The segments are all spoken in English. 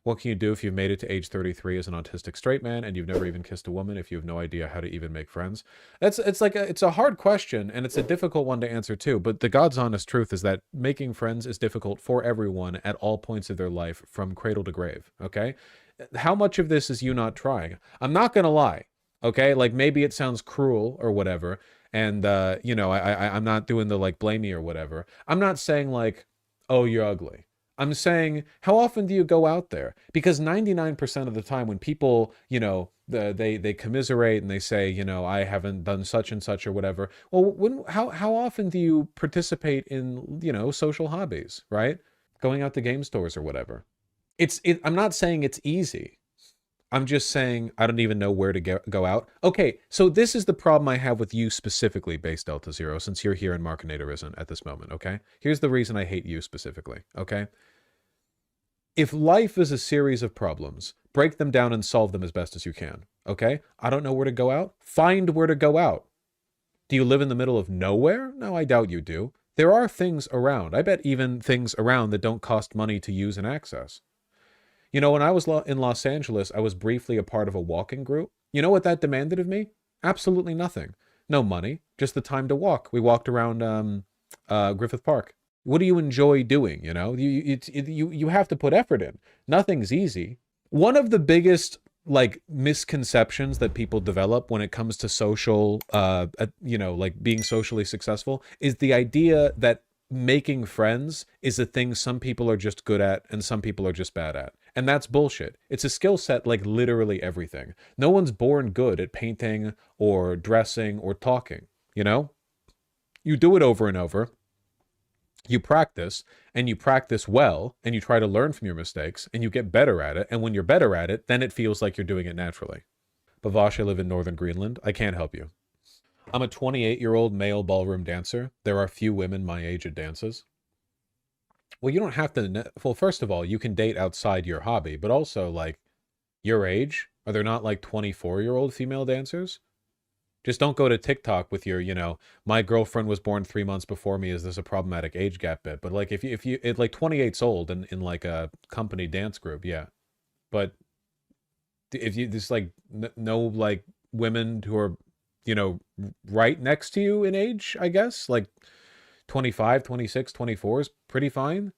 What can you do if you've made it to age 33 as an autistic straight man and you've never even kissed a woman if you have no idea how to even make friends? It's a hard question, and it's a difficult one to answer too, but the God's honest truth is that making friends is difficult for everyone at all points of their life from cradle to grave, okay? How much of this is you not trying? I'm not going to lie, okay? Like maybe it sounds cruel or whatever, and you know, I'm not doing the like blame me or whatever. I'm not saying like, oh, you're ugly. I'm saying, how often do you go out there? Because 99% of the time when people, you know, they commiserate and they say, you know, I haven't done such and such or whatever. Well, how often do you participate in, you know, social hobbies, right? Going out to game stores or whatever. I'm not saying it's easy. I'm just saying I don't even know where to go out. Okay, so this is the problem I have with you specifically, Base Delta Zero, since you're here in Markinatorism at this moment, okay? Here's the reason I hate you specifically, okay? If life is a series of problems, break them down and solve them as best as you can, okay? I don't know where to go out. Find where to go out. Do you live in the middle of nowhere? No, I doubt you do. There are things around. I bet even things around that don't cost money to use and access. You know, when I was in Los Angeles, I was briefly a part of a walking group. You know what that demanded of me? Absolutely nothing. No money, just the time to walk. We walked around Griffith Park. What do you enjoy doing? You know, you have to put effort in. Nothing's easy. One of the biggest like misconceptions that people develop when it comes to social, you know, like being socially successful is the idea that making friends is a thing some people are just good at and some people are just bad at. And that's bullshit. It's a skill set like literally everything. No one's born good at painting or dressing or talking, you know? You do it over and over. You practice, and you practice well, and you try to learn from your mistakes, and you get better at it. And when you're better at it, then it feels like you're doing it naturally. But Vaush, I live in northern Greenland. I can't help you. I'm a 28-year-old male ballroom dancer. There are few women my age at dances. Well, you don't have to... Well, first of all, you can date outside your hobby, but also, like, your age? Are there not, like, 24-year-old female dancers? Just don't go to TikTok with your, you know, my girlfriend was born 3 months before me. Is this a problematic age gap bit? But, like, if you it's like 28's old in, like, a company dance group, yeah. But if you... There's, like, no, like, women who are, you know, right next to you in age, I guess? Like, 25, 26, 24 is pretty fine.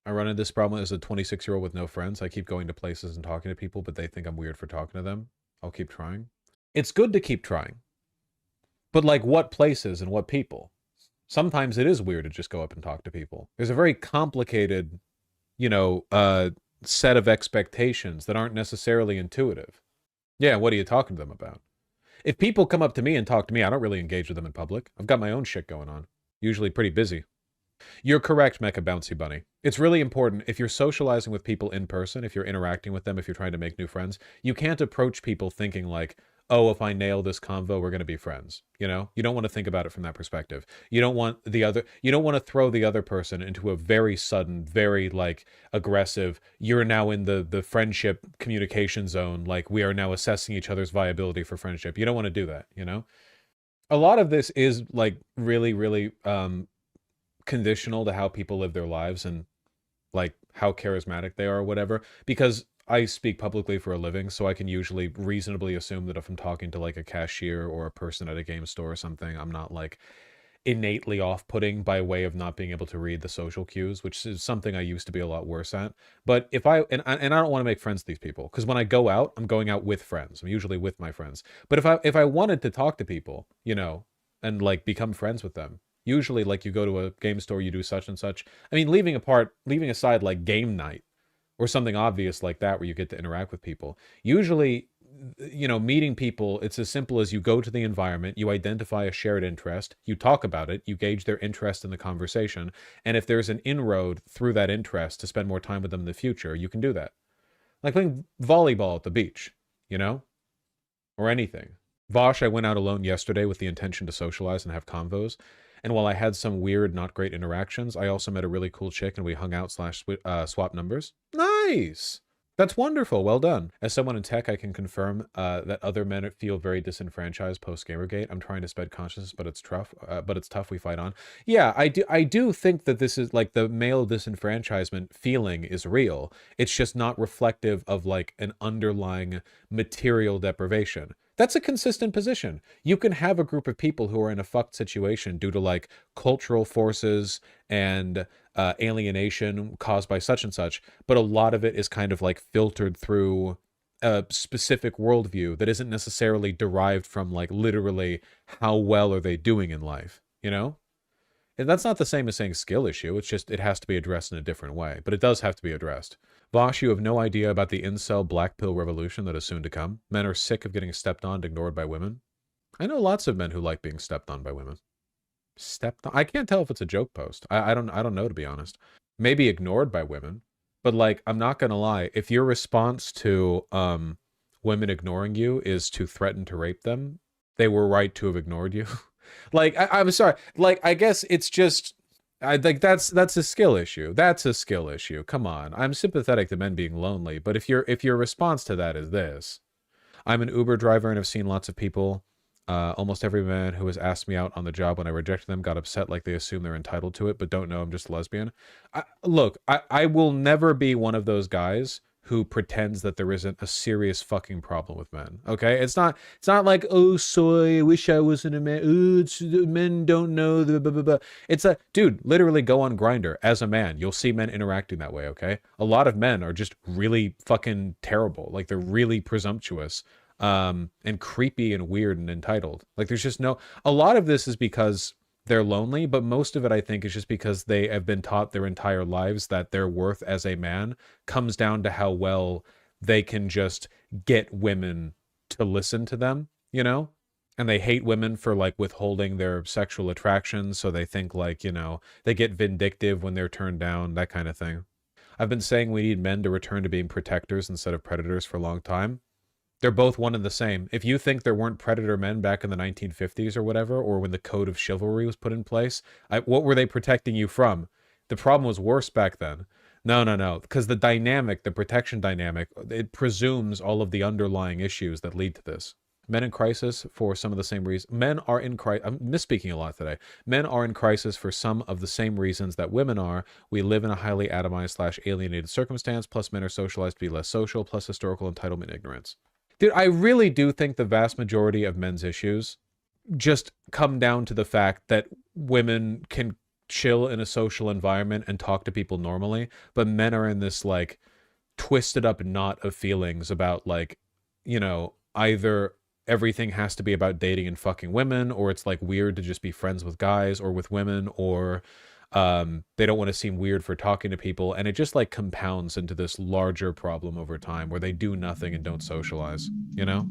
I run into this problem as a 26-year-old with no friends. I keep going to places and talking to people, but they think I'm weird for talking to them. I'll keep trying. It's good to keep trying. But like what places and what people? Sometimes it is weird to just go up and talk to people. There's a very complicated, you know, set of expectations that aren't necessarily intuitive. Yeah, what are you talking to them about? If people come up to me and talk to me, I don't really engage with them in public. I've got my own shit going on. Usually pretty busy. You're correct, Mecha Bouncy Bunny. It's really important, if you're socializing with people in person, if you're interacting with them, if you're trying to make new friends, you can't approach people thinking like, oh, if I nail this convo, we're going to be friends. You know, you don't want to think about it from that perspective. You don't want to throw the other person into a very sudden, very like aggressive, you're now in the friendship communication zone. Like we are now assessing each other's viability for friendship. You don't want to do that, you know? A lot of this is like really, really, conditional to how people live their lives and like how charismatic they are or whatever, because I speak publicly for a living, so I can usually reasonably assume that if I'm talking to like a cashier or a person at a game store or something, I'm not like innately off-putting by way of not being able to read the social cues, which is something I used to be a lot worse at. But if and I don't want to make friends with these people, because when I go out, I'm going out with friends. I'm usually with my friends. But if I wanted to talk to people, you know, and like become friends with them, usually, like, you go to a game store, you do such and such. I mean, leaving aside, like, game night or something obvious like that where you get to interact with people. Usually, you know, meeting people, it's as simple as you go to the environment, you identify a shared interest, you talk about it, you gauge their interest in the conversation, and if there's an inroad through that interest to spend more time with them in the future, you can do that. Like playing volleyball at the beach, you know? Or anything. Vaush, I went out alone yesterday with the intention to socialize and have convos. And while I had some weird, not great interactions, I also met a really cool chick and we hung out / swap numbers. Nice! That's wonderful. Well done. As someone in tech, I can confirm that other men feel very disenfranchised post Gamergate. I'm trying to spread consciousness, but it's tough. We fight on. Yeah, I do think that this is like the male disenfranchisement feeling is real. It's just not reflective of like an underlying material deprivation. That's a consistent position. You can have a group of people who are in a fucked situation due to like cultural forces and alienation caused by such and such, but a lot of it is kind of like filtered through a specific worldview that isn't necessarily derived from like literally how well are they doing in life, you know? And that's not the same as saying skill issue. It's just it has to be addressed in a different way, but it does have to be addressed. Vaush, you have no idea about the incel black pill revolution that is soon to come. Men are sick of getting stepped on and ignored by women. I know lots of men who like being stepped on by women. Stepped on? I can't tell if it's a joke post. I don't know, to be honest. Maybe ignored by women, but like I'm not gonna lie, if your response to women ignoring you is to threaten to rape them, they were right to have ignored you. Like I'm sorry, like I guess it's just I think that's a skill issue. That's a skill issue. Come on. I'm sympathetic to men being lonely, but if your response to that is this, I'm an Uber driver and have seen lots of people. Almost every man who has asked me out on the job when I rejected them got upset like they assume they're entitled to it, but don't know I'm just a lesbian. Look, I will never be one of those guys who pretends that there isn't a serious fucking problem with men. Okay, it's not like, oh soy, I wish I wasn't a man. Oh, men don't know the blah, blah, blah. It's a dude. Literally, go on Grindr as a man. You'll see men interacting that way. Okay, a lot of men are just really fucking terrible. Like they're really presumptuous, and creepy and weird and entitled. Like there's just no. A lot of this is because they're lonely, but most of it, I think, is just because they have been taught their entire lives that their worth as a man comes down to how well they can just get women to listen to them, you know? And they hate women for like withholding their sexual attractions, so they think like, you know, they get vindictive when they're turned down, that kind of thing. I've been saying we need men to return to being protectors instead of predators for a long time. They're both one and the same. If you think there weren't predator men back in the 1950s or whatever, or when the code of chivalry was put in place, what were they protecting you from? The problem was worse back then. No, because the protection dynamic, it presumes all of the underlying issues that lead to this. Men in crisis for some of the same reasons. Men are in crisis. I'm misspeaking a lot today. Men are in crisis for some of the same reasons that women are. We live in a highly atomized / alienated circumstance, plus men are socialized to be less social, plus historical entitlement ignorance. Dude, I really do think the vast majority of men's issues just come down to the fact that women can chill in a social environment and talk to people normally, but men are in this like twisted up knot of feelings about like, you know, either everything has to be about dating and fucking women, or it's like weird to just be friends with guys or with women, or they don't want to seem weird for talking to people, and it just like compounds into this larger problem over time where they do nothing and don't socialize, you know?